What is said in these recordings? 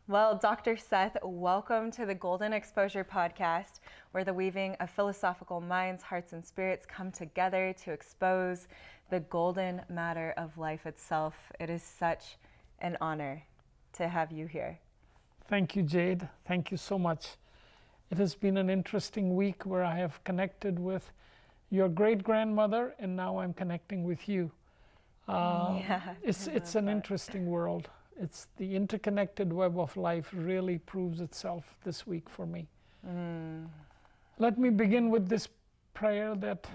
Well, Dr. Seth, welcome to the Golden Exposure Podcast, where the weaving of philosophical minds, hearts, and spirits come together to expose the golden matter of life itself. It is such an honor to have you here. Thank you, Jade. Thank you so much. It has been an interesting week where I have connected with your great grandmother, and now I'm connecting with you. It's an interesting world. It's the interconnected web of life really proves itself this week for me. Let me begin with this prayer that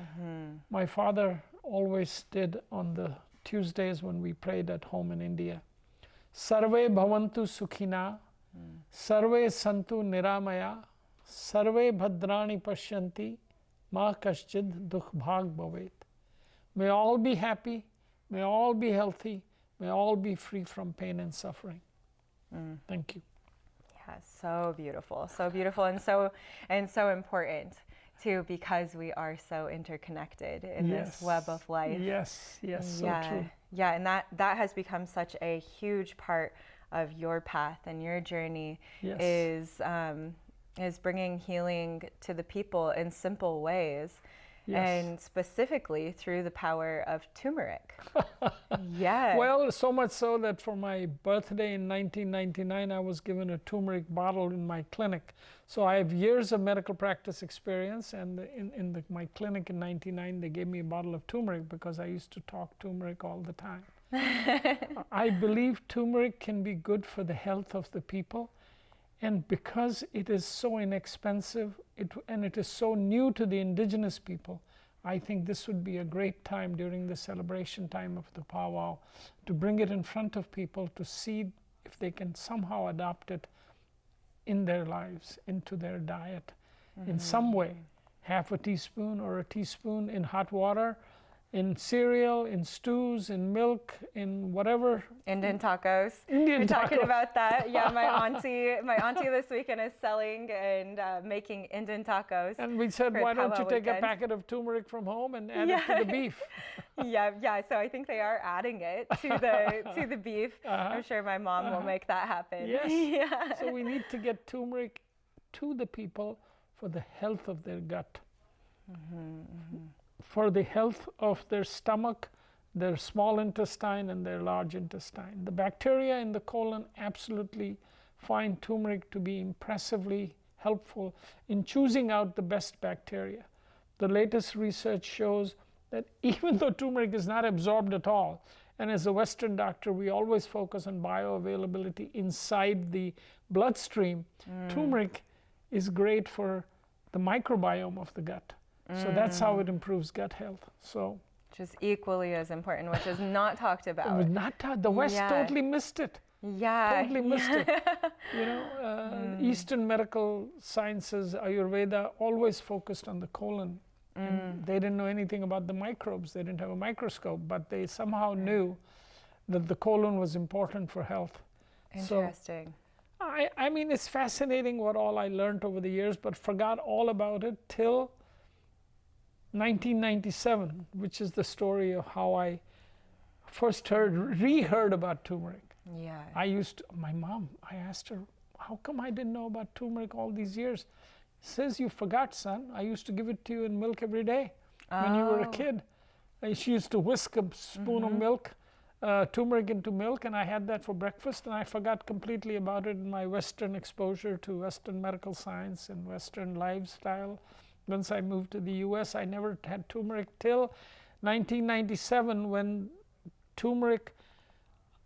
my father always did on the Tuesdays when we prayed at home in India. Sarve bhavantu sukhina, sarve santu niramaya, sarve bhadrani pashyanti, ma kaschid dukh bhag bhavet. May all be happy, may all be healthy, may all be free from pain and suffering. Thank you. Yeah, so beautiful, and so important too, because we are so interconnected in this web of life. Yes, so true. Yeah, and that has become such a huge part of your path and your journey. Is bringing healing to the people in simple ways. And specifically through the power of turmeric. Well, so much so that for my birthday in 1999, I was given a turmeric bottle in my clinic. So I have years of medical practice experience, and in my clinic in 99, they gave me a bottle of turmeric because I used to talk turmeric all the time. I believe turmeric can be good for the health of the people. And because it is so inexpensive and it is so new to the indigenous people, I think this would be a great time during the celebration time of the powwow to bring it in front of people to see if they can somehow adopt it in their lives, into their diet in some way. Half a teaspoon or a teaspoon in hot water, in cereal, in stews, in milk, in whatever. Indian tacos. You're talking about that. Yeah, my auntie this weekend is selling and making Indian tacos. And we said, why don't you take a packet of turmeric from home and add it to the beef? So I think they are adding it to the beef. I'm sure my mom will make that happen. Yes. So we need to get turmeric to the people for the health of their gut. For the health of their stomach, their small intestine, and their large intestine. The bacteria in the colon absolutely find turmeric to be impressively helpful in choosing out the best bacteria. The latest research shows that even though turmeric is not absorbed at all, and as a Western doctor, we always focus on bioavailability inside the bloodstream, turmeric is great for the microbiome of the gut. So that's how it improves gut health. So, which is equally as important, which is not talked about. It was not taught. The West totally missed it. Totally missed it. Eastern medical sciences, Ayurveda, always focused on the colon. And they didn't know anything about the microbes. They didn't have a microscope, but they somehow knew that the colon was important for health. Interesting. So, I mean, it's fascinating what all I learned over the years, but forgot all about it till 1997, which is the story of how I first reheard about turmeric. My mom, I asked her, how come I didn't know about turmeric all these years? Says, you forgot, son. I used to give it to you in milk every day when you were a kid. She used to whisk a spoon of milk, turmeric into milk, and I had that for breakfast, and I forgot completely about it in my Western exposure to Western medical science and Western lifestyle. Once I moved to the US, I never had turmeric till 1997 when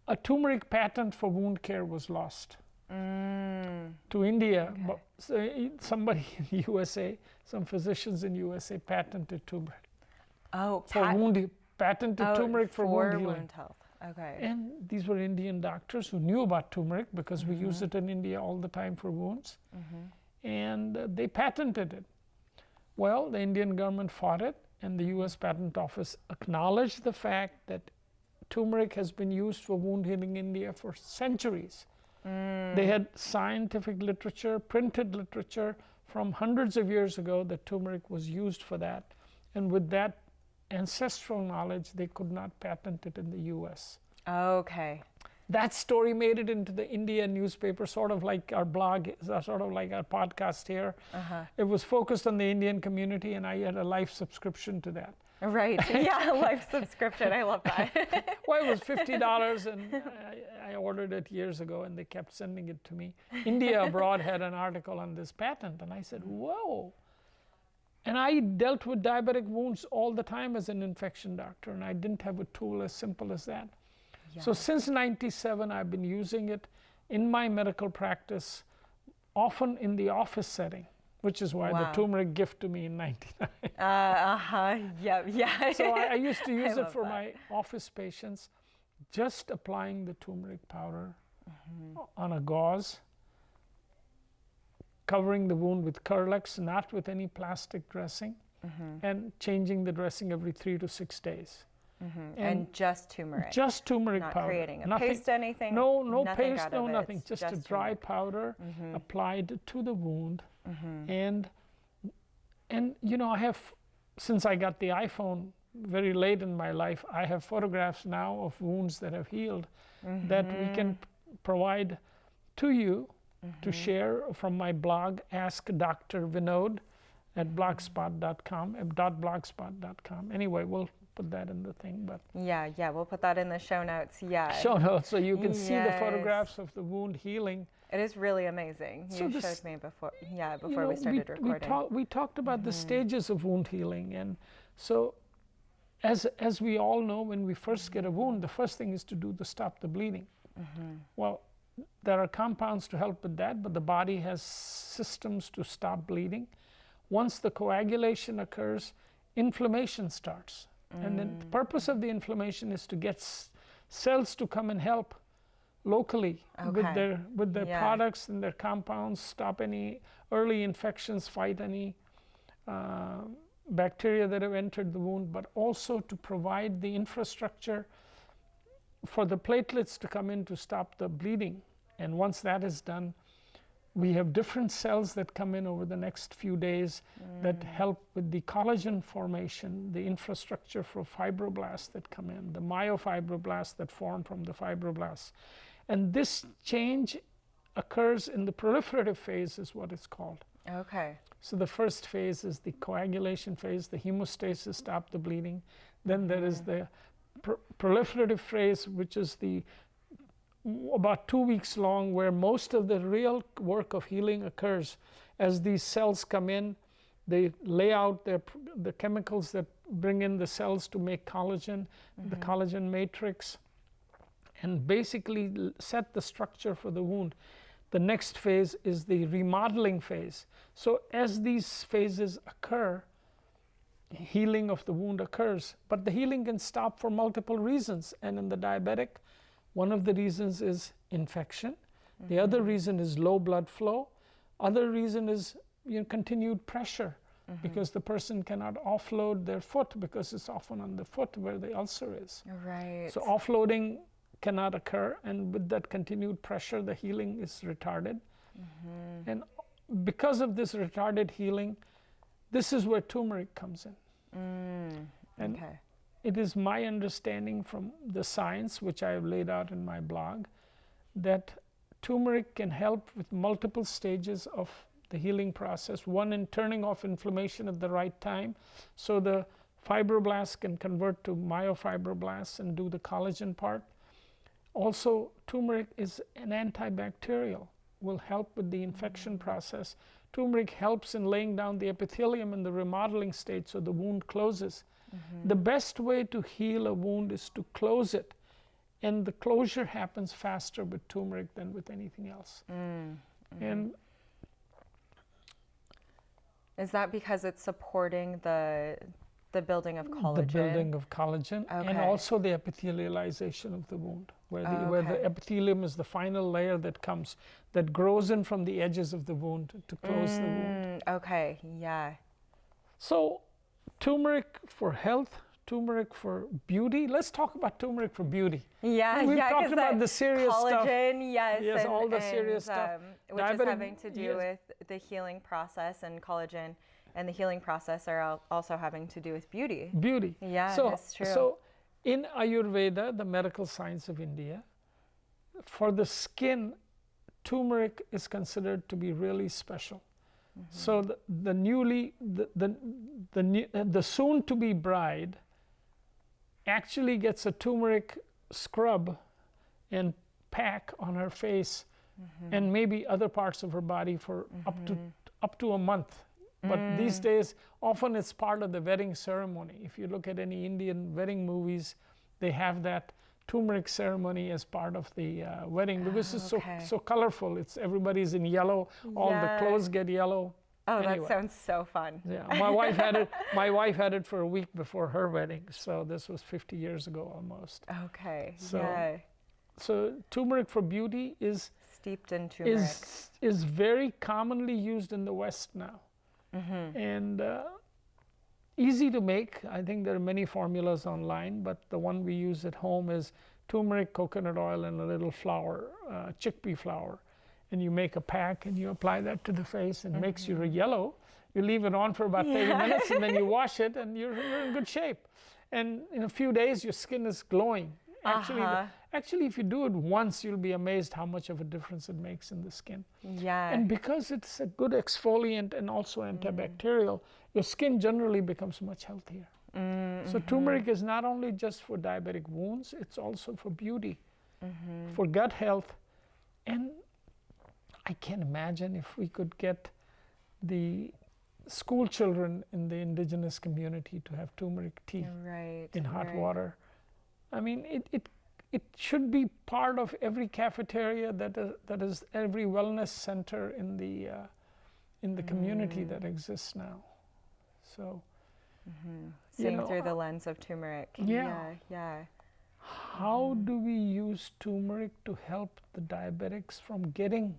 a turmeric patent for wound care was lost to India. But somebody in the USA, some physicians in the USA patented turmeric. Patented turmeric for wound healing. Wound health. Okay. And these were Indian doctors who knew about turmeric because we use it in India all the time for wounds. And they patented it. Well, the Indian government fought it, and the US Patent Office acknowledged the fact that turmeric has been used for wound healing in India for centuries. They had scientific literature, printed literature from hundreds of years ago that turmeric was used for that. And with that ancestral knowledge, they could not patent it in the US. Okay. That story made it into the India newspaper, sort of like our blog, sort of like our podcast here. It was focused on the Indian community, and I had a life subscription to that. Right. Yeah, life subscription. I love that. Well, it was $50, and I ordered it years ago, and they kept sending it to me. India Abroad had an article on this patent, and I said, whoa. And I dealt with diabetic wounds all the time as an infection doctor, and I didn't have a tool as simple as that. Yeah. So since '97, I've been using it in my medical practice, often in the office setting, which is why the turmeric gift to me in '99. Yeah. So I used to use it for my office patients, just applying the turmeric powder on a gauze, covering the wound with Curlex, not with any plastic dressing, and changing the dressing every 3 to 6 days. And just turmeric. Just turmeric not powder. Not creating a paste, anything? No paste, no nothing. Just a dry powder applied to the wound. And you know, I have, since I got the iPhone very late in my life, I have photographs now of wounds that have healed that we can provide to you to share from my blog, Ask Dr. Vinod at blogspot.com. Anyway, we'll put that in the thing, but yeah, we'll put that in the show notes. Show notes, so you can see the photographs of the wound healing. It is really amazing. You showed me before we started recording. We talked about the stages of wound healing, and so as we all know, when we first get a wound, the first thing is to stop the bleeding. Well, there are compounds to help with that, but the body has systems to stop bleeding. Once the coagulation occurs, inflammation starts. And then the purpose of the inflammation is to get cells to come and help locally with their products and their compounds, stop any early infections, fight any bacteria that have entered the wound, but also to provide the infrastructure for the platelets to come in to stop the bleeding. And once that is done, we have different cells that come in over the next few days that help with the collagen formation, the infrastructure for fibroblasts that come in, the myofibroblasts that form from the fibroblasts. And this change occurs in the proliferative phase, is what it's called. Okay. So the first phase is the coagulation phase, the hemostasis, stop the bleeding. Then there is the proliferative phase, which is about 2 weeks long, where most of the real work of healing occurs. As these cells come in, they lay out the chemicals that bring in the cells to make collagen, the collagen matrix, and basically set the structure for the wound. The next phase is the remodeling phase. So as these phases occur, healing of the wound occurs, but the healing can stop for multiple reasons. And in the diabetic, one of the reasons is infection. The other reason is low blood flow. Other reason is continued pressure, because the person cannot offload their foot, because it's often on the foot where the ulcer is. Right. So offloading cannot occur, and with that continued pressure, the healing is retarded. And because of this retarded healing, this is where turmeric comes in. And it is my understanding from the science, which I have laid out in my blog, that turmeric can help with multiple stages of the healing process. One, in turning off inflammation at the right time, so the fibroblasts can convert to myofibroblasts and do the collagen part. Also, turmeric is an antibacterial, will help with the infection process. Turmeric helps in laying down the epithelium in the remodeling state, so the wound closes. The best way to heal a wound is to close it, and the closure happens faster with turmeric than with anything else. And is that because it's supporting the building of collagen? The building of collagen, and also the epithelialization of the wound, where the epithelium is the final layer that grows in from the edges of the wound to close the wound. Okay, yeah. So turmeric for health, turmeric for beauty. Let's talk about turmeric for beauty. Yeah, we've talked about the serious stuff. Collagen, yes, all the serious stuff. Which is having to do with the healing process, and collagen and the healing process are also having to do with beauty. Beauty. Yeah, so, that's true. So in Ayurveda, the medical science of India, for the skin, turmeric is considered to be really special. So the soon-to-be bride actually gets a turmeric scrub and pack on her face and maybe other parts of her body for up to a month. But these days, often it's part of the wedding ceremony. If you look at any Indian wedding movies, they have that turmeric ceremony as part of the wedding, because it's so colorful. Everybody's in yellow. All the clothes get yellow. Oh, anyway. That sounds so fun. Yeah, my wife had it. My wife had it for a week before her wedding. So this was 50 years ago almost. Okay. So turmeric for beauty is steeped in turmeric. Is very commonly used in the West now, and easy to make. I think there are many formulas online, but the one we use at home is turmeric, coconut oil, and a little flour, chickpea flour. And you make a pack and you apply that to the face, and it makes you yellow. You leave it on for about 30 minutes, and then you wash it, and you're in good shape. And in a few days, your skin is glowing. Actually, if you do it once, you'll be amazed how much of a difference it makes in the skin. Yeah. And because it's a good exfoliant and also antibacterial, your skin generally becomes much healthier. So turmeric is not only just for diabetic wounds, it's also for beauty, for gut health. And I can imagine if we could get the school children in the indigenous community to have turmeric tea in hot water. I mean, it should be part of every cafeteria that is every wellness center in the community that exists now. So, seeing through the lens of turmeric. Yeah. How do we use turmeric to help the diabetics from getting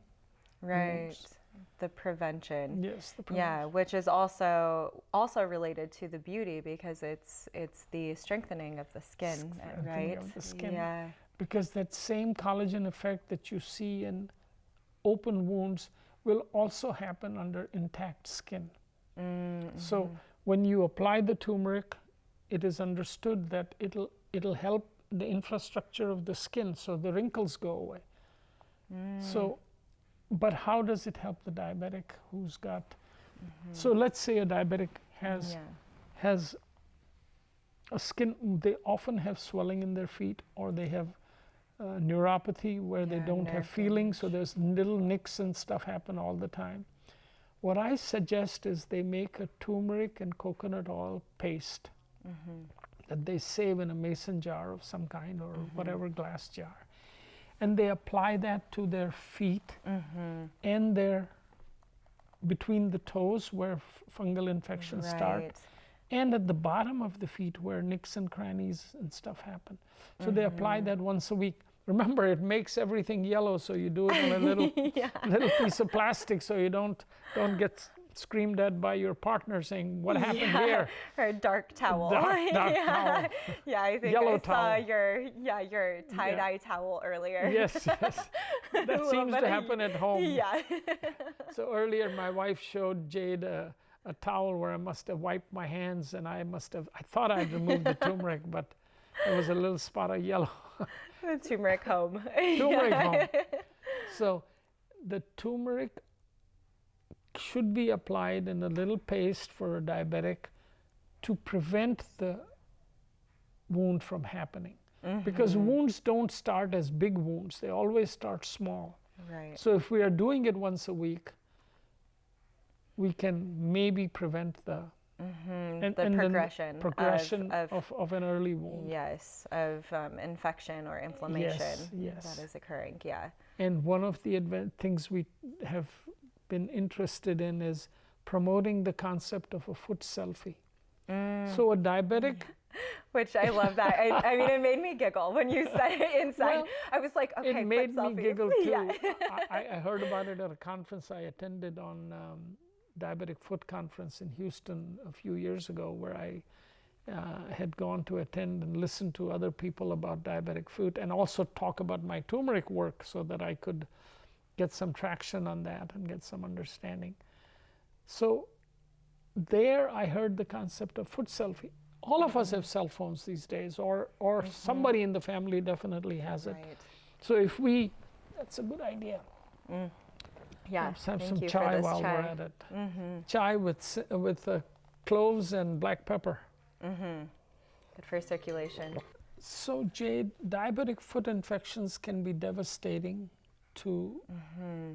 wounds? The prevention. Yes, the prevention. Yeah, which is also related to the beauty, because it's the strengthening of the skin, right? Of the skin. Yeah. Because that same collagen effect that you see in open wounds will also happen under intact skin. So when you apply the turmeric, it is understood that it'll help the infrastructure of the skin, so the wrinkles go away. So, but how does it help the diabetic who's got? So let's say a diabetic has a skin. They often have swelling in their feet, or they have neuropathy where they don't have feeling. So there's little nicks and stuff happen all the time. What I suggest is they make a turmeric and coconut oil paste that they save in a mason jar of some kind, or whatever glass jar. And they apply that to their feet and between the toes where fungal infections start, and at the bottom of the feet where nicks and crannies and stuff happen. So they apply that once a week. Remember, it makes everything yellow, so you do it on a little little piece of plastic, so you don't get screamed at by your partner saying, "What happened here?" Or a dark towel. Dark towel. Yeah, I think Yellow I saw towel. your tie-dye towel earlier. Yes. That seems to happen at home. Yeah. So earlier, my wife showed Jade a towel where I must have wiped my hands, and I thought I'd removed the turmeric, but there was a little spot of yellow. Turmeric home. Turmeric home. So the turmeric should be applied in a little paste for a diabetic to prevent the wound from happening. Because wounds don't start as big wounds. They always start small. Right. So if we are doing it once a week, we can maybe prevent the progression of an early wound. Yes, of infection or inflammation yes. that is occurring. Yeah. And one of the things we have been interested in is promoting the concept of a foot selfie. So a diabetic, which I love that. I mean, it made me giggle when you said it inside. Well, I was like, okay, it made foot me selfies. giggle too. Yeah. I heard about it at a conference I attended on diabetic foot conference in Houston a few years ago, where I had gone to attend and listen to other people about diabetic foot, and also talk about my turmeric work, so that I could get some traction on that and get some understanding. So there I heard the concept of foot selfie. All of us have cell phones these days, or somebody in the family definitely has it. Right. So that's a good idea. Yeah, let's have thank some you chai for this while chai. we're at it. Chai with cloves and black pepper. Good for circulation. So Jayde, diabetic foot infections can be devastating to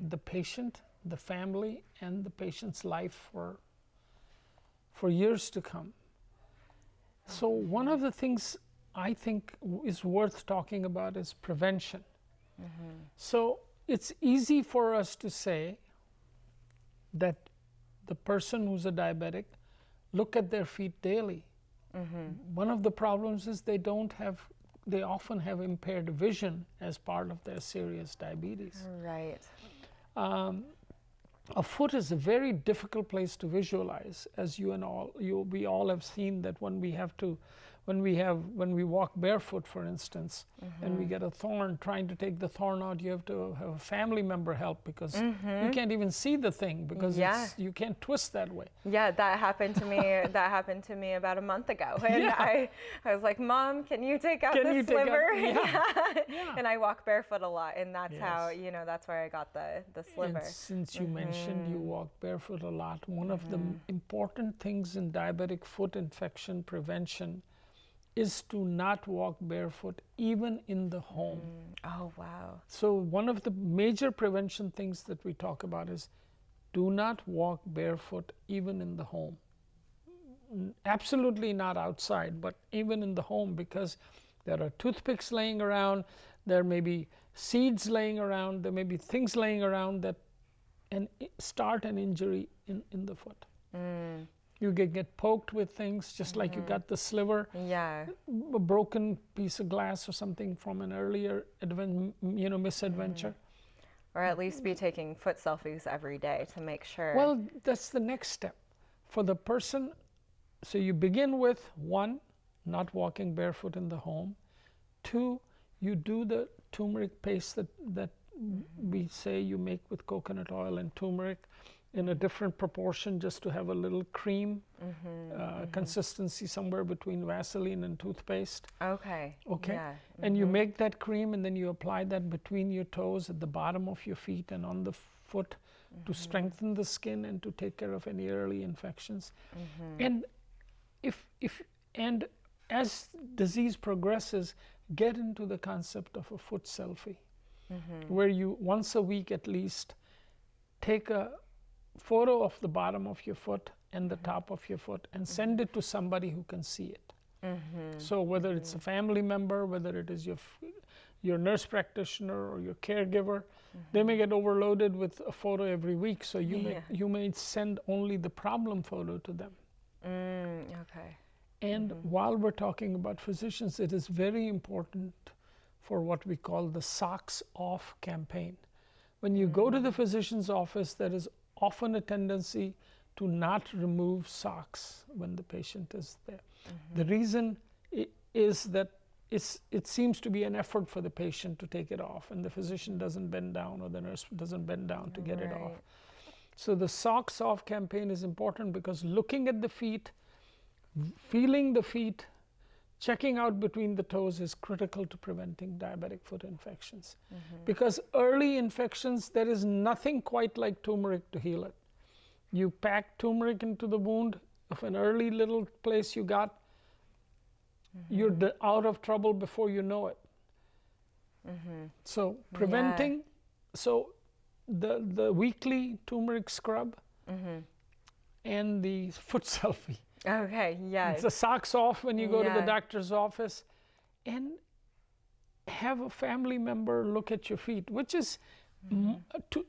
the patient, the family, and the patient's life for years to come. So one of the things I think is worth talking about is prevention. So it's easy for us to say that the person who's a diabetic look at their feet daily. One of the problems is they often have impaired vision as part of their serious diabetes. Right. A foot is a very difficult place to visualize, as we all have seen that when we walk barefoot, for instance, and we get a thorn, trying to take the thorn out, you have to have a family member help because you can't even see the thing because you can't twist that way. Yeah, that happened to me. That happened to me about a month ago, and I was like, "Mom, can you take out the sliver?" And I walk barefoot a lot, and that's how that's where I got the sliver. And since you mentioned you walk barefoot a lot, one of the important things in diabetic foot infection prevention is to not walk barefoot even in the home. Oh, wow. So one of the major prevention things that we talk about is do not walk barefoot even in the home. Absolutely not outside, but even in the home, because there are toothpicks laying around, there may be seeds laying around, there may be things laying around that start an injury in the foot. You get poked with things, just like you got the sliver, a broken piece of glass or something from an earlier misadventure. Or at least be taking foot selfies every day to make sure. Well, that's the next step for the person. So you begin with 1, not walking barefoot in the home. 2, you do the turmeric paste that we say you make with coconut oil and turmeric in a different proportion, just to have a little cream consistency somewhere between Vaseline and toothpaste. Okay. Yeah. And you make that cream, and then you apply that between your toes, at the bottom of your feet and on the foot, to strengthen the skin and to take care of any early infections. And as disease progresses, get into the concept of a foot selfie, where you once a week at least take a photo of the bottom of your foot and the top of your foot and send it to somebody who can see it. So whether it's a family member, whether it is your nurse practitioner or your caregiver, they may get overloaded with a photo every week, so you may send only the problem photo to them. Okay. And while we're talking about physicians, it is very important for what we call the socks off campaign. When you go to the physician's office, there is often a tendency to not remove socks when the patient is there. The reason is that it seems to be an effort for the patient to take it off, and the physician doesn't bend down, or the nurse doesn't bend down to get it off. So the socks off campaign is important, because looking at the feet, feeling the feet, checking out between the toes is critical to preventing diabetic foot infections. Because early infections, there is nothing quite like turmeric to heal it. You pack turmeric into the wound of an early little place you got, you're out of trouble before you know it. So preventing, so the weekly turmeric scrub and the foot selfie. Okay, yes. It's the socks off when you go to the doctor's office, and have a family member look at your feet, which is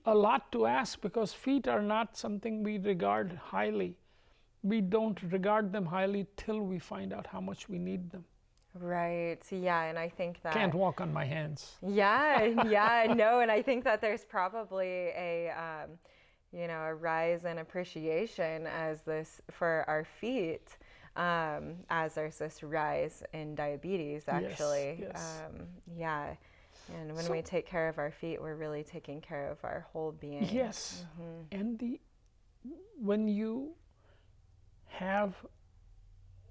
a lot to ask, because feet are not something we regard highly. We don't regard them highly till we find out how much we need them. Right. Yeah, and I think that can't walk on my hands. Yeah, no, and I think that there's probably a rise in appreciation for our feet, as there's this rise in diabetes, actually. Yes. And when we take care of our feet, we're really taking care of our whole being. Yes. And when you have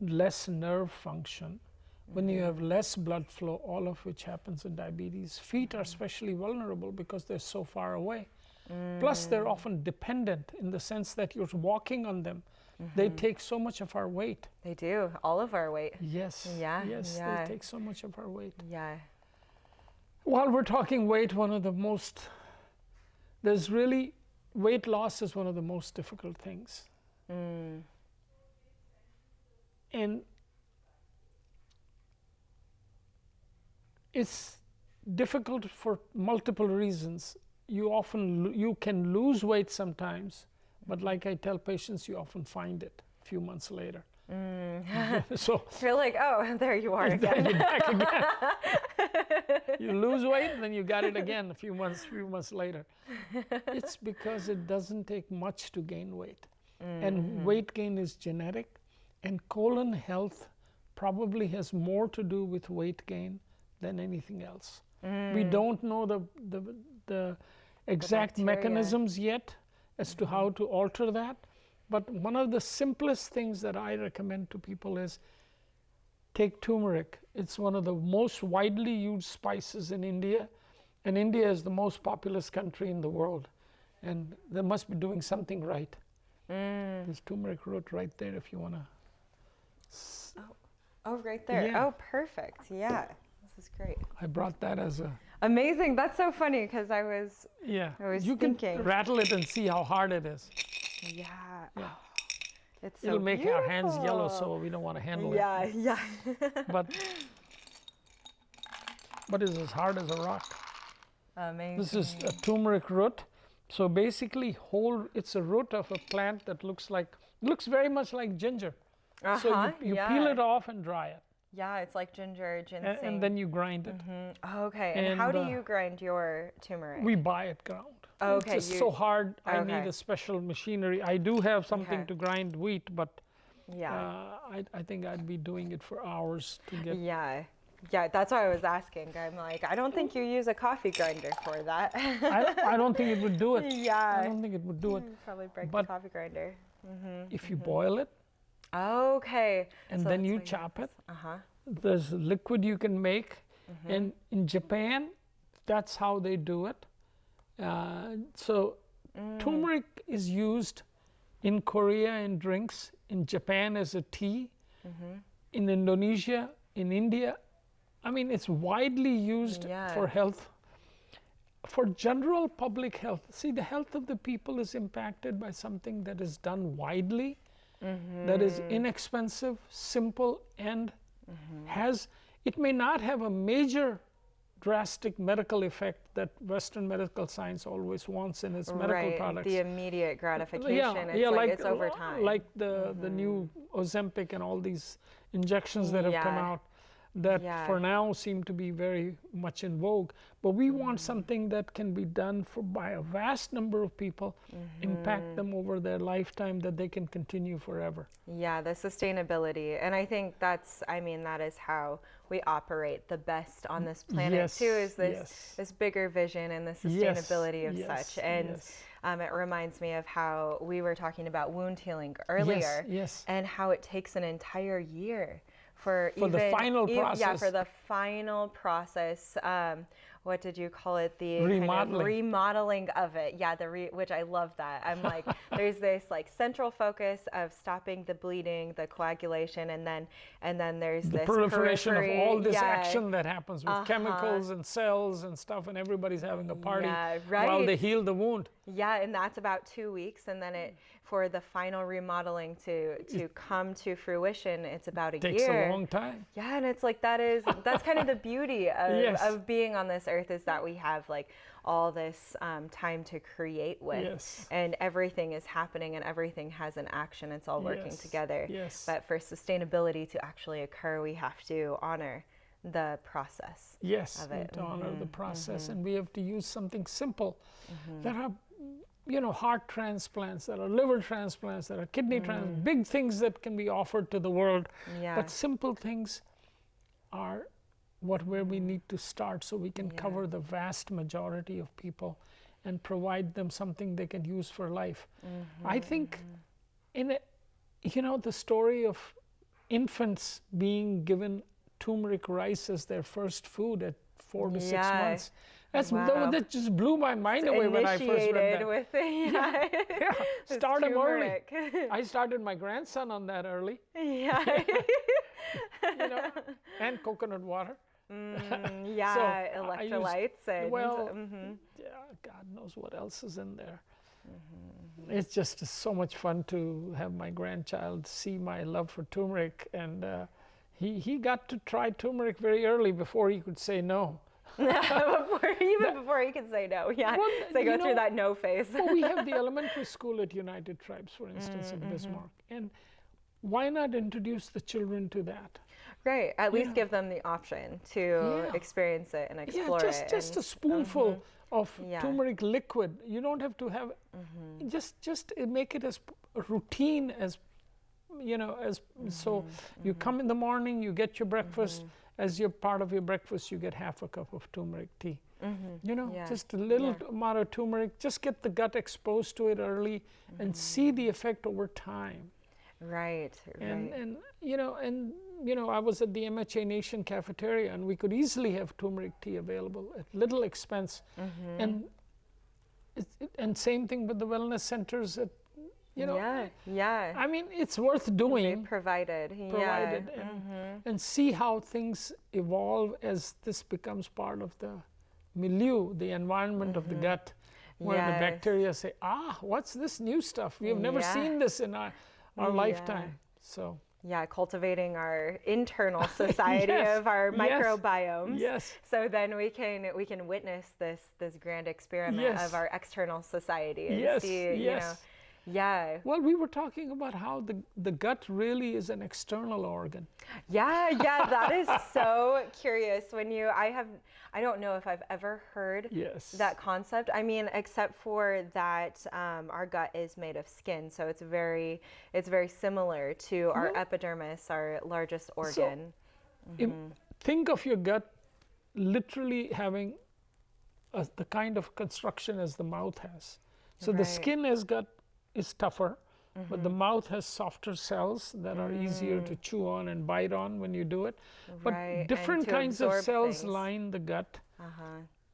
less nerve function, When you have less blood flow, all of which happens in diabetes, feet are especially vulnerable because they're so far away. Plus, they're often dependent in the sense that you're walking on them. They take so much of our weight. They do, all of our weight. Yes. Yeah. Yes, Yeah. they take so much of our weight. Yeah. While we're talking weight, weight loss is one of the most difficult things. And it's difficult for multiple reasons. You can lose weight sometimes, but like I tell patients, you often find it a few months later. So you're like, oh, there you are again. You're back again. You lose weight, and then you got it again a few months later. It's because it doesn't take much to gain weight. And weight gain is genetic, and colon health probably has more to do with weight gain than anything else. We don't know the exact mechanisms yet as to how to alter that. But one of the simplest things that I recommend to people is take turmeric. It's one of the most widely used spices in India. And India is the most populous country in the world. And they must be doing something right. There's turmeric root right there if you want to. Oh, right there. Yeah. Oh, perfect. Yeah. This is great. I brought that as a... Amazing. That's so funny because I was you thinking. Can rattle it and see how hard it is. Yeah. Yeah. It's so It'll make beautiful. our hands yellow, so we don't want to handle it. Yeah. But it's as hard as a rock. Amazing. This is a turmeric root. So basically, it's a root of a plant that looks very much like ginger. So you peel it off and dry it. Yeah, it's like ginger, ginseng. And then you grind it. Okay. And how do you grind your turmeric? We buy it ground. Okay. It's just so hard. I need a special machinery. I do have something to grind wheat, but I think I'd be doing it for hours to get. Yeah, that's why I was asking. I'm like, I don't think you use a coffee grinder for that. I don't think it would do it. Yeah. I don't think it would do it. Probably break the coffee grinder. If you boil it. Okay. And so then you chop it. There's a liquid you can make. And in Japan, that's how they do it. Turmeric is used in Korea in drinks, in Japan as a tea, in Indonesia, in India. I mean, it's widely used for health. For general public health, see, the health of the people is impacted by something that is done widely, that is inexpensive, simple, and it may not have a major drastic medical effect that Western medical science always wants in its medical products. The immediate gratification. It's over time. Like the new Ozempic and all these injections that have come out that for now seem to be very much in vogue. But we want something that can be done by a vast number of people, impact them over their lifetime, that they can continue forever. Yeah, the sustainability. And I think that is how we operate the best on this planet too, is this bigger vision and the sustainability of such. And it reminds me of how we were talking about wound healing earlier, and how it takes an entire year for the final process. Yeah, for the final process. What did you call it? The remodeling. Kind of remodeling of it. Yeah, which I love that. I'm like, there's this like central focus of stopping the bleeding, the coagulation, and then there's the this proliferation of all this action that happens with chemicals and cells and stuff, and everybody's having a party while they heal the wound. Yeah, and that's about 2 weeks, and then for the final remodeling to come to fruition, it's about a year. Takes a long time. Yeah, and it's like that's kind of the beauty of being on this earth, is that we have like all this time to create with, and everything is happening and everything has an action. It's all working together. But for sustainability to actually occur, we have to honor the process. Of it. To honor the process, and we have to use something simple. There are heart transplants, there are liver transplants, there are kidney transplants, big things that can be offered to the world. But simple things are where we need to start, so we can cover the vast majority of people and provide them something they can use for life. I think the story of infants being given turmeric rice as their first food at 4 to 6 months. That just blew my mind away when I first read that. With it, Start them early. I started my grandson on that early. And coconut water. Electrolytes God knows what else is in there. It's just so much fun to have my grandchild see my love for turmeric, and he got to try turmeric very early before he could say no. Before he can say no, so go through that no phase. We have the elementary school at United Tribes, for instance, in Bismarck, and why not introduce the children to that? Right, at least give them the option to experience it and explore it. Just a spoonful of turmeric liquid. You don't have to have just make it as routine as so you come in the morning, you get your breakfast. As your part of your breakfast, you get half a cup of turmeric tea. Just a little amount of turmeric. Just get the gut exposed to it early and see the effect over time. Right. And I was at the MHA Nation cafeteria, and we could easily have turmeric tea available at little expense. And same thing with the wellness centers at I mean, it's worth doing. Provided. And see how things evolve as this becomes part of the milieu, the environment of the gut, where the bacteria say, what's this new stuff? We have never seen this in our lifetime. So cultivating our internal society of our microbiomes. So then we can witness this grand experiment of our external society and see, Well, we were talking about how the gut really is an external organ. That is so curious. I don't know if I've ever heard that concept. I mean, except for that our gut is made of skin, so it's very similar to our epidermis, our largest organ. So, think of your gut literally having the kind of construction as the mouth has. So the skin is tougher, but the mouth has softer cells that are easier to chew on and bite on when you do it. But different kinds of cells line the gut,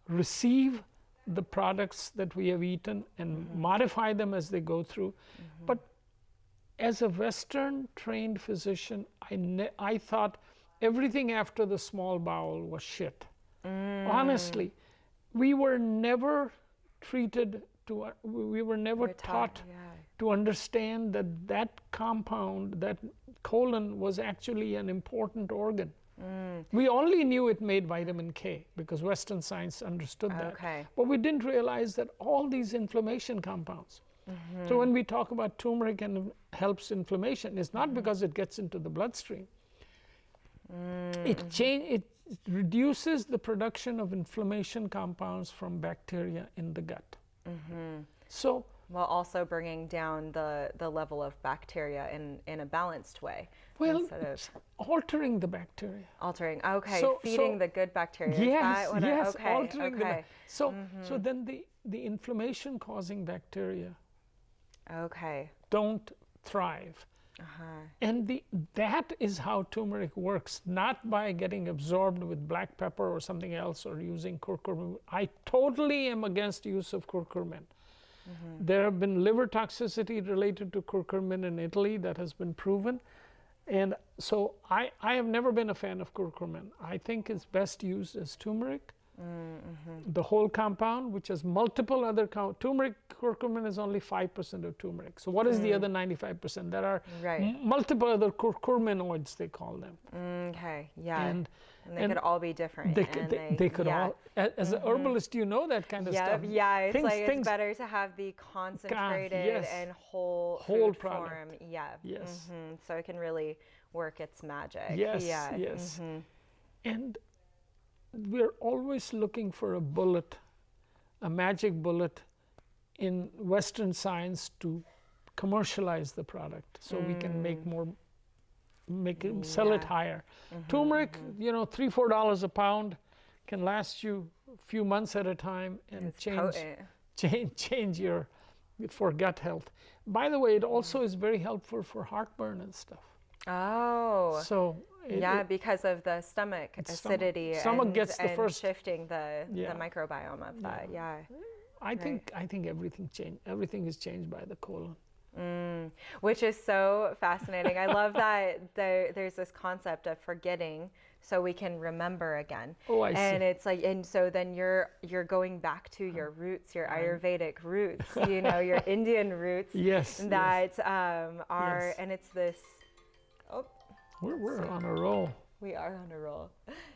receive the products that we have eaten and modify them as they go through. But as a Western trained physician, I thought everything after the small bowel was shit. Honestly, we were never taught to understand that compound, that colon, was actually an important organ. We only knew it made vitamin K because Western science understood that. But we didn't realize that all these inflammation compounds. So when we talk about turmeric and helps inflammation, it's not because it gets into the bloodstream. It reduces the production of inflammation compounds from bacteria in the gut. So, while also bringing down the level of bacteria in a balanced way. Well, altering the bacteria. Feeding the good bacteria. Altering the so then the inflammation causing bacteria don't thrive. And that is how turmeric works, not by getting absorbed with black pepper or something else or using curcumin. I totally am against use of curcumin. There have been liver toxicity related to curcumin in Italy that has been proven. And so I have never been a fan of curcumin. I think it's best used as turmeric. The whole compound, which has multiple other turmeric, curcumin is only 5% of turmeric. So what is the other 95%? There are multiple other curcuminoids, they call them. And they could all be different. They could all, as an herbalist, you know that kind of stuff. It's better to have the concentrated and whole product. Form. So it can really work its magic. And we're always looking for a magic bullet in Western science to commercialize the product so we can sell it higher. Turmeric, $3-4 a pound, can last you a few months at a time and change your for gut health. By the way, it also is very helpful for heartburn and stuff. So Yeah, because of the stomach acidity stomach and, gets the and first shifting the microbiome of that. Yeah. I think everything changed. Everything is changed by the colon. Which is so fascinating. I love that there's this concept of forgetting so we can remember again. Oh, I see. And it's like, and so then you're going back to your roots, your Ayurvedic roots, you know, your Indian roots. Yes. That are, Yes. and it's this. Oh, we're on a roll. We are on a roll.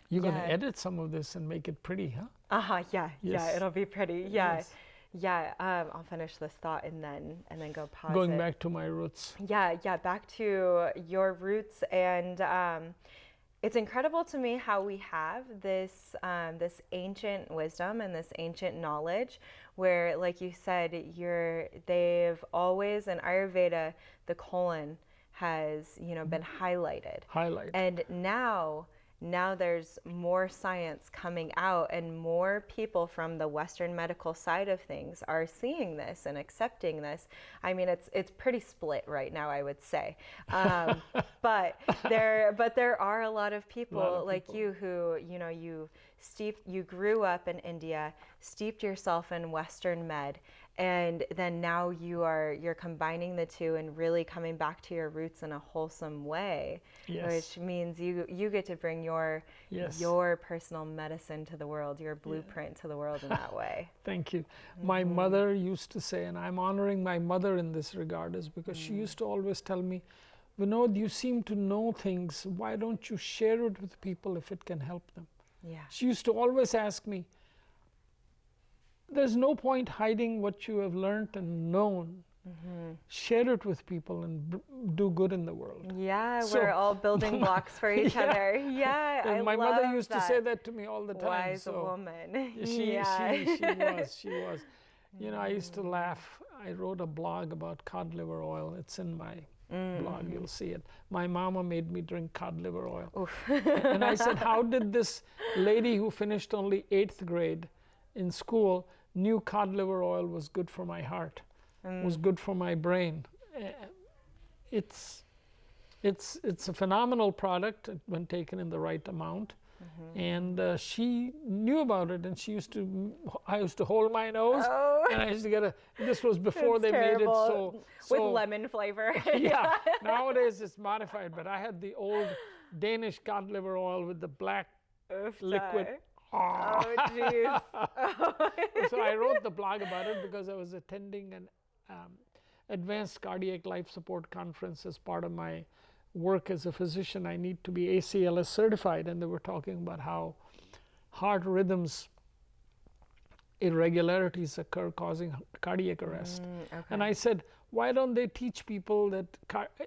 You're going to edit some of this and make it pretty, huh? Yeah. Yes. Yeah. It'll be pretty. Yeah. Yes. Yeah. I'll finish this thought and then go pause. Going back to my roots. Yeah. Back to your roots, and it's incredible to me how we have this this ancient wisdom and this ancient knowledge, where, like you said, they've always in Ayurveda the colon has been highlighted. And now there's more science coming out, and more people from the Western medical side of things are seeing this and accepting this. I mean, it's pretty split right now, I would say. But there are a lot of people like you who, you grew up in India, steeped yourself in Western med, and then now you're combining the two and really coming back to your roots in a wholesome way. Yes. Which means you get to bring your personal medicine to the world, your blueprint to the world in that way. Thank you. My mother used to say, and I'm honoring my mother in this regard, is because she used to always tell me, Vinod, you seem to know things. Why don't you share it with people if it can help them? Yeah. She used to always ask me, there's no point hiding what you have learned and known. Share it with people and do good in the world. Yeah, so, we're all building blocks for each other. Yeah, and my mother used to say that to me all the time. Wise woman. She was. I used to laugh. I wrote a blog about cod liver oil. It's in my blog, you'll see it. My mama made me drink cod liver oil. Oof. And I said, how did this lady who finished only 8th grade in school knew cod liver oil was good for my heart, was good for my brain? It's a phenomenal product when taken in the right amount. And she knew about it, and I used to hold my nose, and I used to get this was before they made it so with lemon flavor. Yeah, nowadays it's modified, but I had the old Danish cod liver oil with the black liquid. Oh, jeez. So I wrote the blog about it because I was attending an advanced cardiac life support conference as part of my work as a physician. I need to be ACLS certified, and they were talking about how heart rhythms irregularities occur causing cardiac arrest. And I said, why don't they teach people that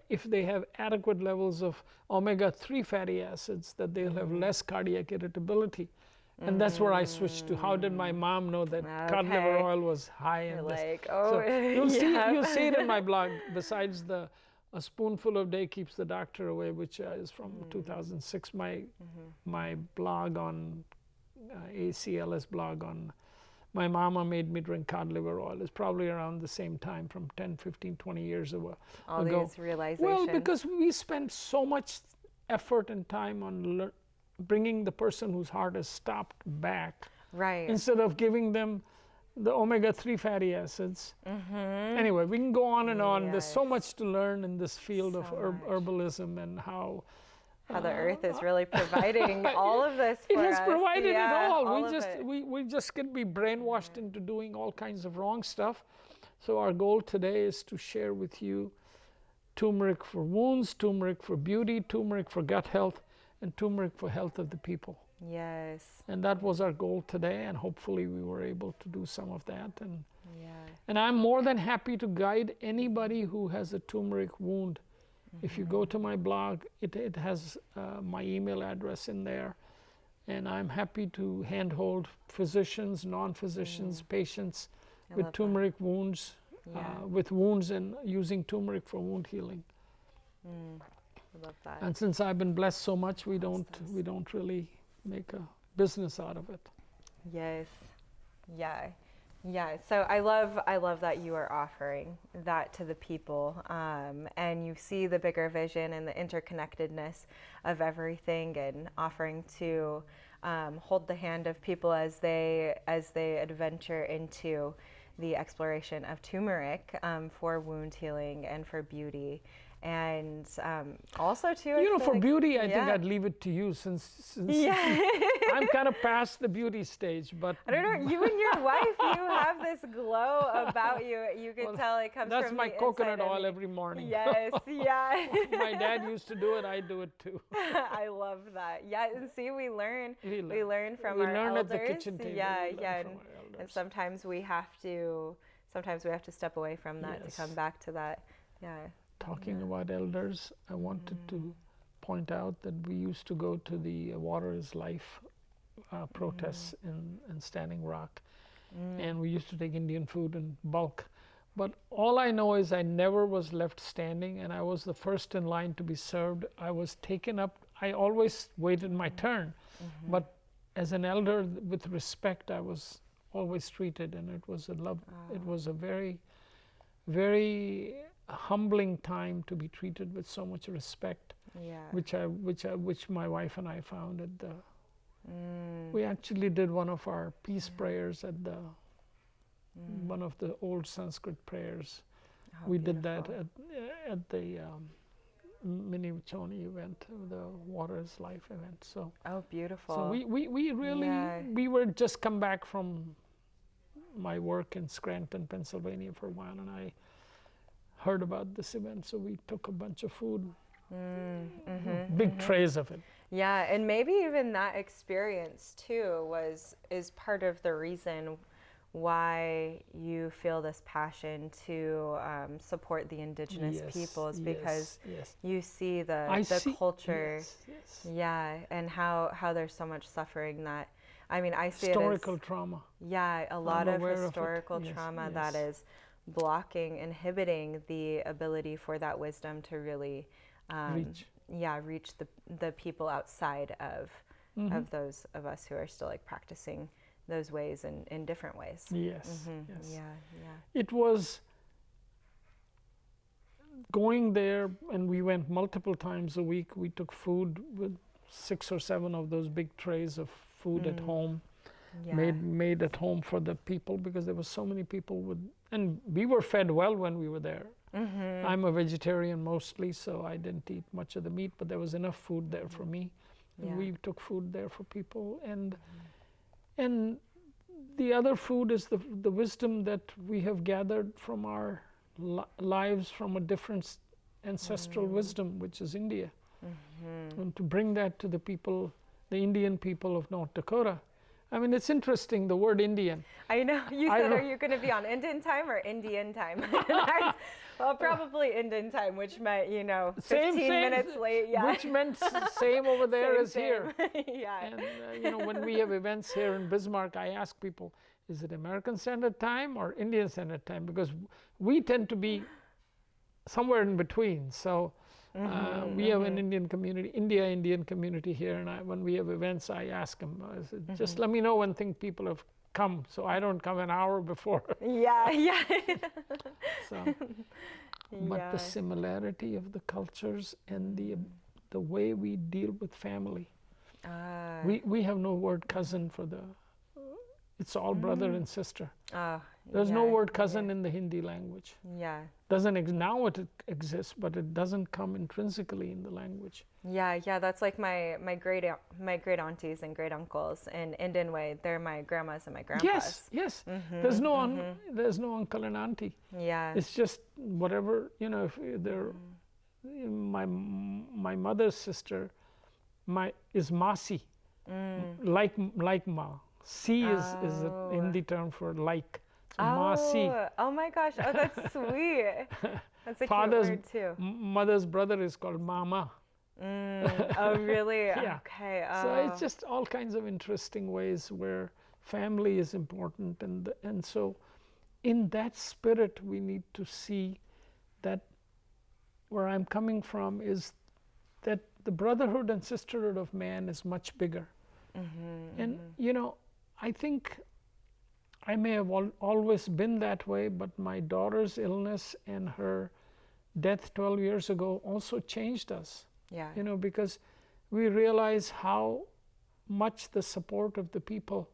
if they have adequate levels of omega-3 fatty acids, that they'll have less cardiac irritability? And that's where I switched to how did my mom know that cod liver oil was high in this? Like, so you'll see it in my blog. Besides a spoonful of day keeps the doctor away, which is from 2006. My blog on ACLS blog on my mama made me drink cod liver oil is probably around the same time, from 10, 15, 20 years ago. All these realizations. Well, because we spend so much effort and time on bringing the person whose heart has stopped back, right? Instead of giving them the omega-3 fatty acids. Anyway, we can go on and on. There's so much to learn in this field of herbalism, and how the earth is really providing all of this for us. It has provided it all. We just can be brainwashed into doing all kinds of wrong stuff. So our goal today is to share with you turmeric for wounds, turmeric for beauty, turmeric for gut health, and turmeric for health of the people. Yes. And that was our goal today, and hopefully we were able to do some of that. And I'm more than happy to guide anybody who has a turmeric wound. If you go to my blog, it has my email address in there, and I'm happy to handhold physicians, non-physicians, patients with turmeric wounds, with wounds, and using turmeric for wound healing. I love that. And since I've been blessed so much, we don't really make a business out of it. Yes. Yeah. Yeah, so I love that you are offering that to the people, and you see the bigger vision and the interconnectedness of everything, and offering to hold the hand of people as they adventure into the exploration of turmeric for wound healing and for beauty. And also too, for beauty, I think I'd leave it to you since I'm kind of past the beauty stage. But I don't know, you and your wife, you have this glow about you. You can tell it comes from the inside. That's my coconut oil every morning. Yes, yeah. My dad used to do it. I do it too. I love that. Yeah, and see, we learn from our learn elders. at the kitchen table. Yeah. And sometimes we have to step away from that to come back to that. Yeah. Talking about elders, I wanted to point out that we used to go to the Water is Life protests in Standing Rock, and we used to take Indian food in bulk. But all I know is I never was left standing, and I was the first in line to be served. I was taken up. I always waited my turn, but as an elder, with respect, I was always treated, and it was a love. It was a very, very humbling time to be treated with so much respect. Yeah. Which my wife and I found at the. We actually did one of our peace prayers at the. One of the old Sanskrit prayers. We did that at the Mini-Choni event, the Water is Life event. So. Oh, beautiful. So we really we were just come back from my work in Scranton, Pennsylvania for a while, and I heard about this event, so we took a bunch of food, big trays of it. Yeah, and maybe even that experience too is part of the reason why you feel this passion to support the indigenous peoples, because you see the culture, and how there's so much suffering that, I mean, I see historical trauma. Yeah, a lot of historical trauma that is blocking, inhibiting the ability for that wisdom to really reach the people outside of those of us who are still like practicing those ways in different ways. Yes. Yeah. It was going there, and we went multiple times a week. We took food with 6 or 7 of those big trays of food at home. Made at home for the people, because there were so many people and we were fed well when we were there. I'm a vegetarian mostly, so I didn't eat much of the meat, but there was enough food there for me. And we took food there for people, and the other food is the wisdom that we have gathered from our lives from a different ancestral wisdom, which is India, and to bring that to the people, the Indian people of North Dakota. I mean, it's interesting, the word Indian. I know, you said, are you going to be on Indian time or Indian time? Well, probably Indian time, which meant, 15 minutes late. Yeah. Which meant same over there as here. Yeah. And, when we have events here in Bismarck, I ask people, is it American Standard Time or Indian Standard Time? Because we tend to be somewhere in between. So we have an Indian community here, and when we have events, I ask them, I said, just let me know when people have come, so I don't come an hour before. Yeah. So, but the similarity of the cultures and the way we deal with family. We have no word cousin for it's all brother and sister. There's no word cousin in the Hindi language. Yeah. Now it exists, but it doesn't come intrinsically in the language. Yeah. That's like my great aunties and great uncles in Indian way. They're my grandmas and my grandpas. Yes. There's no uncle and auntie. Yeah. It's just whatever, if they're my mother's sister, is Masi, like Ma. Si is an Hindi term for like. Masi. Oh my gosh! Oh, that's sweet. That's a cute word too. Mother's brother is called Mama. Oh really? Yeah. Okay. So it's just all kinds of interesting ways where family is important, and so in that spirit we need to see that where I'm coming from is that the brotherhood and sisterhood of man is much bigger. And I think I may have always been that way, but my daughter's illness and her death 12 years ago also changed us. Yeah. You know, because we realize how much the support of the people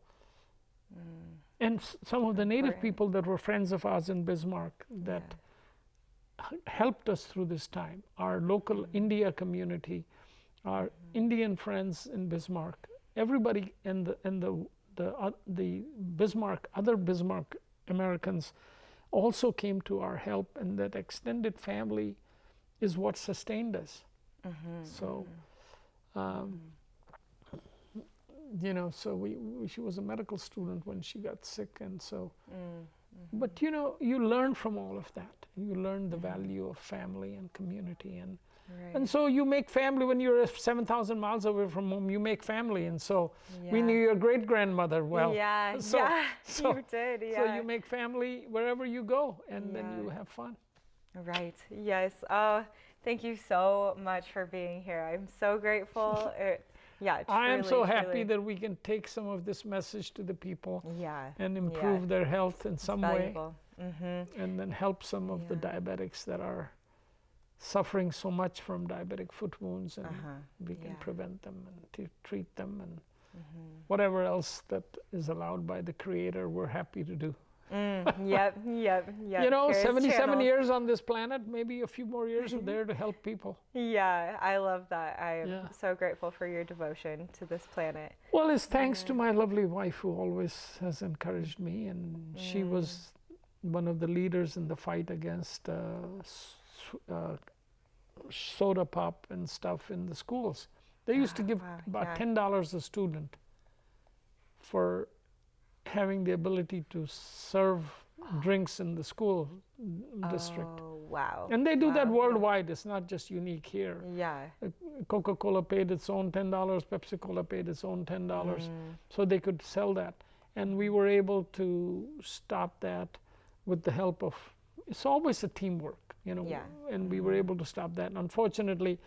and some of the native people that were friends of ours in Bismarck that helped us through this time. Our local India community, our Indian friends in Bismarck, everybody, and the Bismarck, other Bismarck Americans also came to our help, and that extended family is what sustained us. So, you know, so she was a medical student when she got sick, and so, but you know, you learn from all of that. You learn the value of family and community, and so you make family when you're 7,000 miles away from home. You make family, and so we knew your great grandmother well. So you did. So you make family wherever you go, and then you have fun. Right. Yes. Oh, thank you so much for being here. I'm so grateful. I am so happy that we can take some of this message to the people and improve their health in some way, and then help some of the diabetics that are suffering so much from diabetic foot wounds, and we can prevent them and treat them, and whatever else that is allowed by the Creator, we're happy to do. Yep. You know, 77 years on this planet, maybe a few more years are there to help people. Yeah, I love that. I am so grateful for your devotion to this planet. Well, it's thanks to my lovely wife who always has encouraged me, and she was one of the leaders in the fight against soda pop and stuff in the schools. They used to give about $10 a student for having the ability to serve drinks in the school district. Oh, wow. And they do that worldwide. It's not just unique here. Yeah. Coca-Cola paid its own $10, Pepsi-Cola paid its own $10, so they could sell that. And we were able to stop that with the help of, it's always a teamwork, you know, and we were able to stop that. And unfortunately,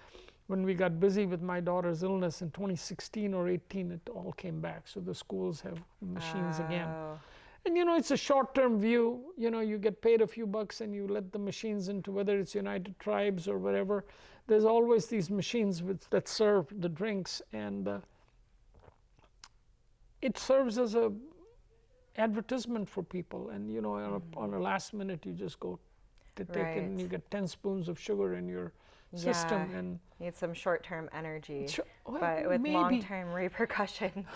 when we got busy with my daughter's illness in 2016 or 18, it all came back. So the schools have machines again. And you know, it's a short-term view. You know, you get paid a few bucks and you let the machines into, whether it's United Tribes or whatever. There's always these machines that serve the drinks, and it serves as a advertisement for people. And you know, on a last minute, you just go to take it, and you get 10 spoons of sugar in your system, and need some short-term energy, but with long-term repercussions.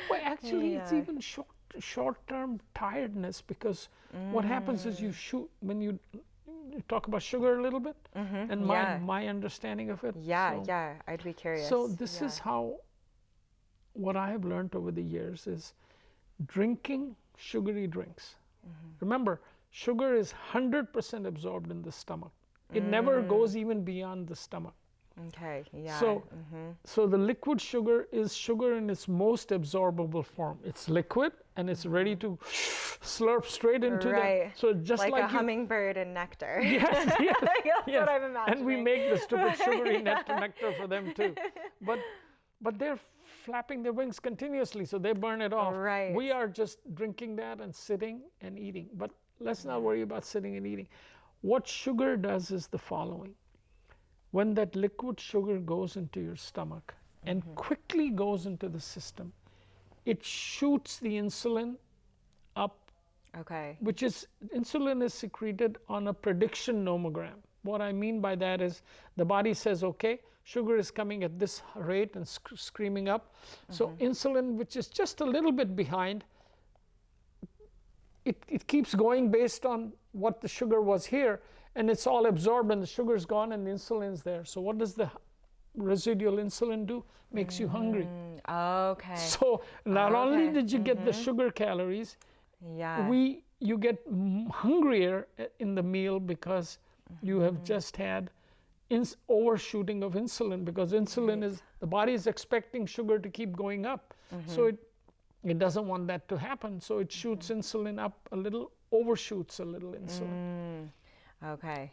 Well, actually, it's even short-term tiredness, because what happens is you shoot, when you talk about sugar a little bit, and my understanding of it. I'd be curious. So this is how, what I have learned over the years is drinking sugary drinks. Remember, sugar is 100% absorbed in the stomach. It never goes even beyond the stomach. Okay, So the liquid sugar is sugar in its most absorbable form. It's liquid, and it's ready to slurp straight into the, so just like a hummingbird and nectar. Yes. That's what I'm imagining. And we make the stupid sugary nectar for them too. But they're flapping their wings continuously, so they burn it off. We are just drinking that and sitting and eating. But let's not worry about sitting and eating. What sugar does is the following. When that liquid sugar goes into your stomach and quickly goes into the system, it shoots the insulin up. Which is, insulin is secreted on a prediction nomogram. What I mean by that is the body says, okay, sugar is coming at this rate and screaming up. So insulin, which is just a little bit behind, it keeps going based on what the sugar was here, and it's all absorbed, and the sugar's gone, and the insulin's there. So what does the residual insulin do? Makes you hungry. So not only did you get the sugar calories, you get hungrier in the meal, because you have just had overshooting of insulin, because insulin is, the body is expecting sugar to keep going up. So it doesn't want that to happen, so it shoots insulin up a little, overshoots a little insulin.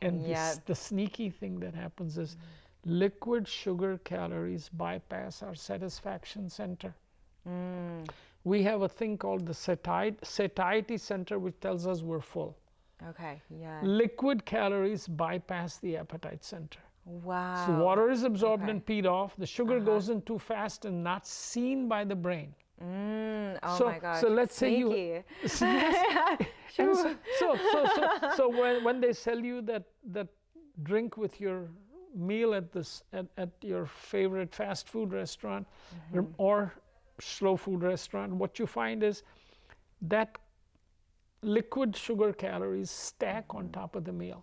And the sneaky thing that happens is liquid sugar calories bypass our satisfaction center. we have a thing called the satiety center, which tells us we're full. Okay, yeah. Liquid calories bypass the appetite center. Wow. So water is absorbed and peed off. The sugar goes in too fast and not seen by the brain. Oh my gosh. So let's say you. Sure. So when they sell you that drink with your meal at your favorite fast food restaurant or slow food restaurant, what you find is that liquid sugar calories stack on top of the meal.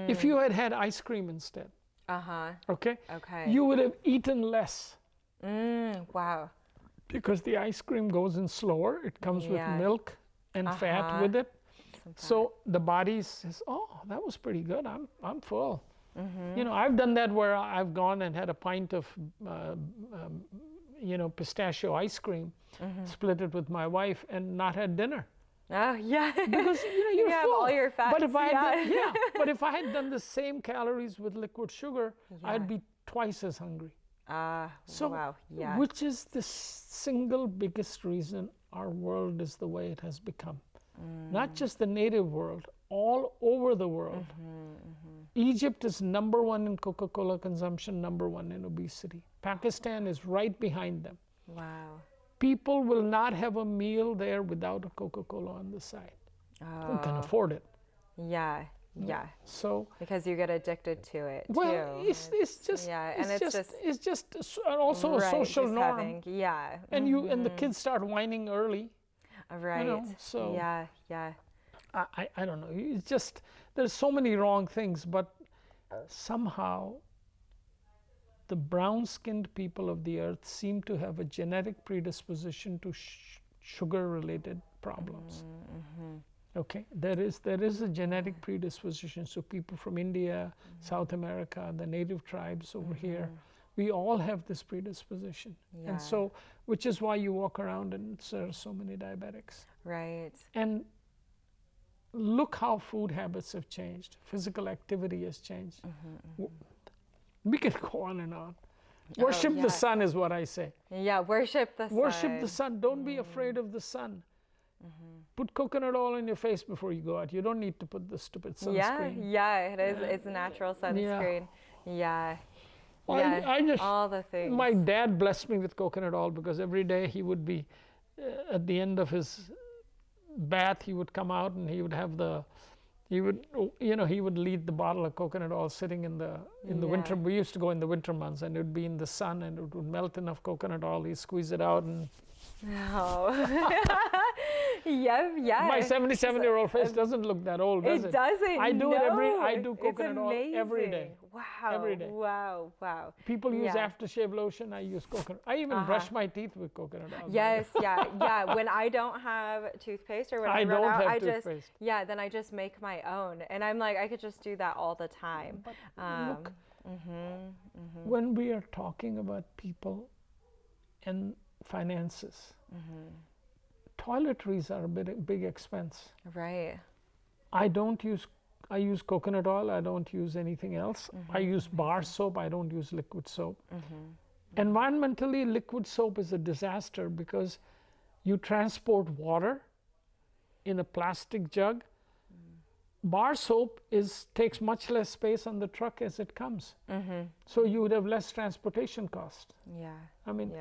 If you had had ice cream instead, okay, you would have eaten less. Wow. Because the ice cream goes in slower. It comes with milk and fat with it. So the body says, oh, that was pretty good. I'm full. You know, I've done that where I've gone and had a pint of pistachio ice cream, split it with my wife, and not had dinner. Oh yeah. Because you're have full. all your fats. But if I had but if I had done the same calories with liquid sugar, I'd be twice as hungry. So wow. Yeah. Which is the single biggest reason our world is the way it has become. Not just the native world, all over the world. Egypt is #1 in Coca-Cola consumption, #1 in obesity. Pakistan is right behind them. Wow. People will not have a meal there without a Coca-Cola on the side. Who can afford it? Yeah. Yeah. So because you get addicted to it well, too. It's just and it's just also a social norm. And the kids start whining early. Right. So yeah. I don't know. It's just there's so many wrong things, but somehow the brown-skinned people of the earth seem to have a genetic predisposition to sugar-related problems. Okay, there is a genetic predisposition. So people from India, South America, the native tribes over here, we all have this predisposition. And so, which is why you walk around and there are so many diabetics. Right. And look how food habits have changed. Physical activity has changed. We can go on and on. Worship the sun is what I say. Yeah, worship the sun. Worship the sun. Don't be afraid of the sun. Put coconut oil on your face before you go out. You don't need to put the stupid sunscreen. Yeah, it is. It's a natural sunscreen. Yeah. I just, all the things. My dad blessed me with coconut oil because every day he would be, at the end of his bath, he would come out and he would have he would leave the bottle of coconut oil sitting in the winter. We used to go in the winter months and it would be in the sun and it would melt enough coconut oil. He'd squeeze it out and. Oh. Yeah. My 77-year-old face doesn't look that old, does it? It doesn't. I do coconut oil every day. Wow. Every day. Wow. People use aftershave lotion. I use coconut. I even brush my teeth with coconut oil. Yes, yeah. When I don't have toothpaste or when I run out, then I just make my own. And I'm like, I could just do that all the time. But look, when we are talking about people and finances, toiletries are a big expense. Right. I use coconut oil. I don't use anything else. I use bar soap. I don't use liquid soap. Environmentally, liquid soap is a disaster because you transport water in a plastic jug. Bar soap takes much less space on the truck as it comes. So you would have less transportation cost. Yeah. I mean,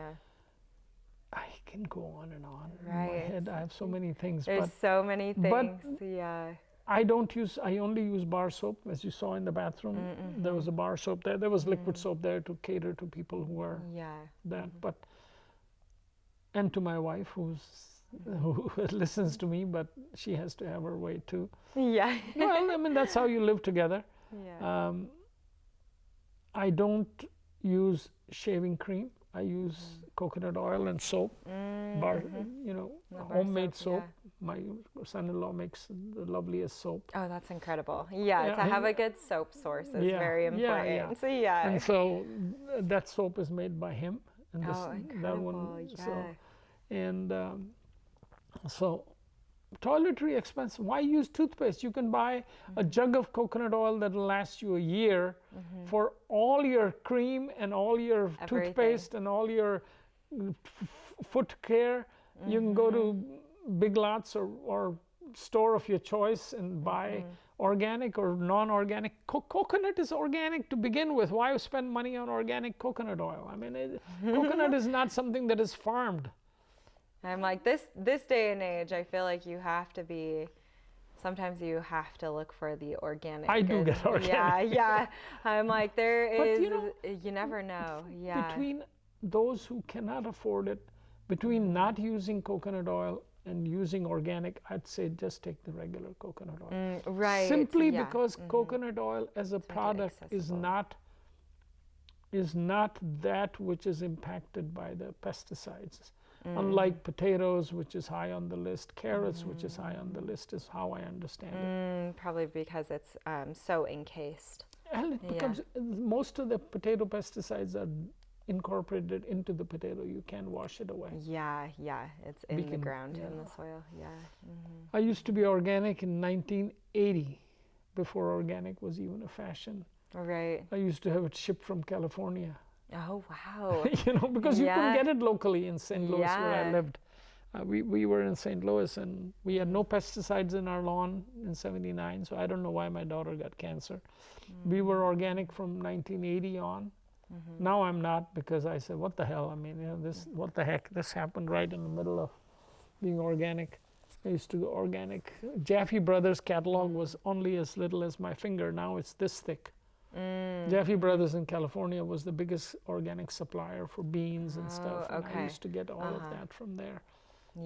I can go on and on. In my head, I have so many things. There's so many things. I only use bar soap, as you saw in the bathroom. There was a bar soap there. There was liquid soap there to cater to people who were that. But and to my wife, who listens to me, but she has to have her way too. Yeah. Well, I mean, that's how you live together. Yeah. I don't use shaving cream. I use coconut oil and soap, homemade soap. My son-in-law makes the loveliest soap. Oh, that's incredible. Yeah, to have a good soap source is very important. And so that soap is made by him. And that one. So toiletry expense. Why use toothpaste? You can buy a jug of coconut oil that'll last you a year for all your cream and all your toothpaste and all your foot care. You can go to Big Lots or store of your choice and buy organic or non-organic. Coconut is organic to begin with. Why spend money on organic coconut oil? I mean, coconut is not something that is farmed. I'm like, this day and age, I feel like you have to be, sometimes you have to look for the organic. I do get organic. Yeah, yeah. I'm like, there is, you never know. Yeah. Between those who cannot afford it, between not using coconut oil and using organic, I'd say just take the regular coconut oil. Right. Simply because coconut oil as a product is not that which is impacted by the pesticides. Unlike potatoes, which is high on the list, carrots, which is high on the list, is how I understand it. Probably because it's so encased. And it becomes, most of the potato pesticides are incorporated into the potato. You can't wash it away. Yeah, yeah. It's in the ground, in the soil. Yeah. I used to be organic in 1980, before organic was even a fashion. Right. I used to have it shipped from California. Oh, wow. Because you couldn't get it locally in St. Louis where I lived. We were in St. Louis and we had no pesticides in our lawn in '79, so I don't know why my daughter got cancer. We were organic from 1980 on. Now I'm not, because I said, what the hell? I mean, what the heck? This happened right in the middle of being organic. I used to go organic. Jaffe Brothers catalog was only as little as my finger. Now it's this thick. Jaffe Brothers in California was the biggest organic supplier for beans and stuff. And I used to get all of that from there.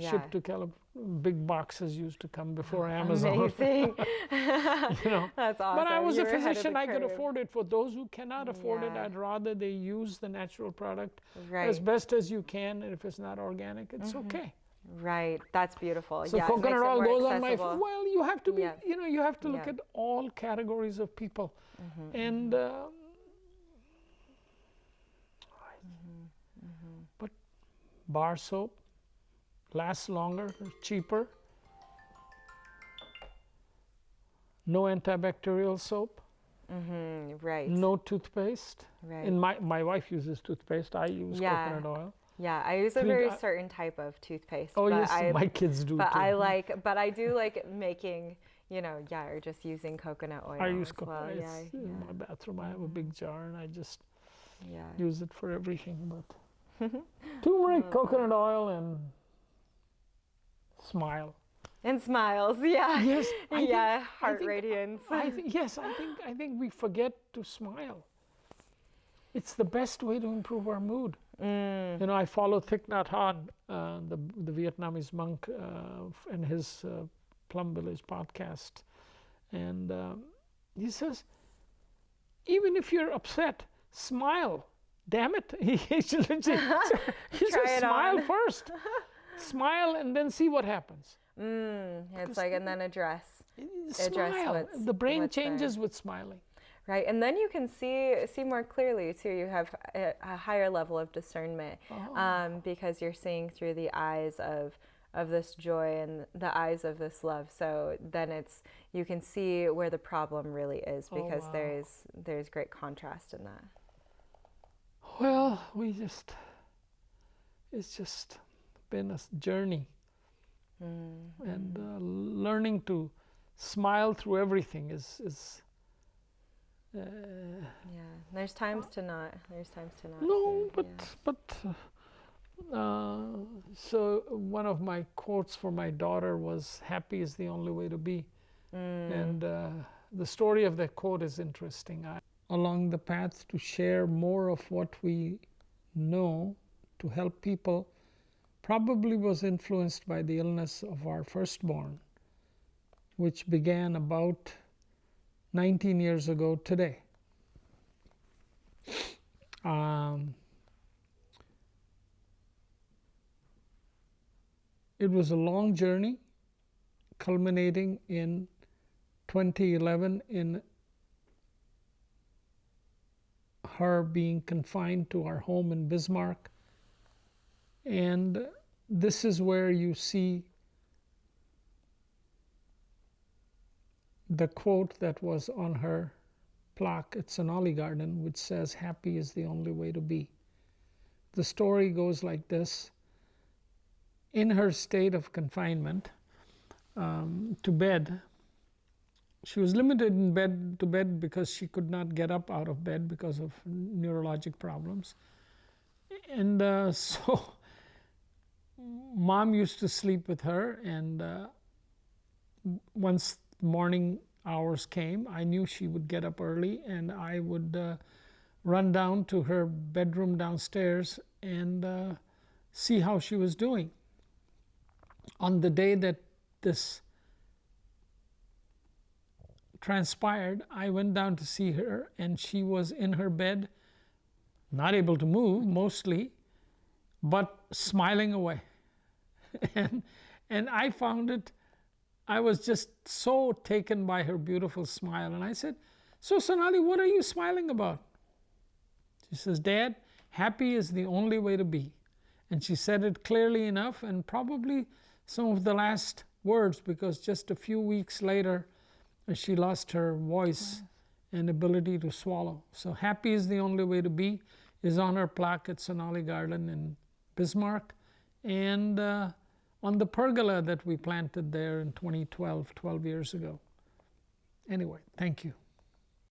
Shipped to California. Big boxes used to come before Amazon. Amazing. That's awesome. But I was a physician. I could afford it. For those who cannot afford it, I'd rather they use the natural product as best as you can. And if it's not organic, it's okay. Right. That's beautiful. So coconut oil goes on my, well, you have to be, you have to look at all categories of people. And but bar soap lasts longer, cheaper. No antibacterial soap. Right. No toothpaste. Right. And my wife uses toothpaste. I use coconut oil. Yeah, I use a very certain type of toothpaste. Oh, yes, my kids do but too. But I do like making, or just using coconut oil. I use coconut oil. In my bathroom. I have a big jar and I just use it for everything. But turmeric, coconut oil, and smile. And smiles, yeah. Yes. Heart radiance. I think we forget to smile. It's the best way to improve our mood. I follow Thich Nhat Hanh, the Vietnamese monk, and his Plum Village podcast. And he says, even if you're upset, smile. Damn it. He says, smile first. Smile and then see what happens. It's like, and then address. Smile. The brain changes with smiling. Right, and then you can see more clearly too. You have a higher level of discernment because you're seeing through the eyes of this joy and the eyes of this love. So then you can see where the problem really is because there's great contrast in that. Well, it's just been a journey, and learning to smile through everything is. There's times to not. No, so one of my quotes for my daughter was, "Happy is the only way to be," and the story of that quote is interesting. Along the path to share more of what we know to help people, probably was influenced by the illness of our firstborn, which began about 19 years ago today. It was a long journey, culminating in 2011 in her being confined to our home in Bismarck. And this is where you see the quote that was on her plaque at Sonali Garden, which says, "Happy is the only way to be." The story goes like this. in her state of confinement to bed. She was limited to bed because she could not get up out of bed because of neurologic problems. And so Mom used to sleep with her, and once morning hours came, I knew she would get up early, and I would run down to her bedroom downstairs and see how she was doing. On the day that this transpired, I went down to see her, and she was in her bed, not able to move mostly, but smiling away. and I found it, I was just so taken by her beautiful smile. And I said, "So Sonali, what are you smiling about?" She says, "Dad, happy is the only way to be." And she said it clearly enough, and probably some of the last words, because just a few weeks later, she lost her voice and ability to swallow. So happy is the only way to be is on her plaque at Sonali Garden in Bismarck, and on the pergola that we planted there in 2012, 12 years ago. Anyway, thank you.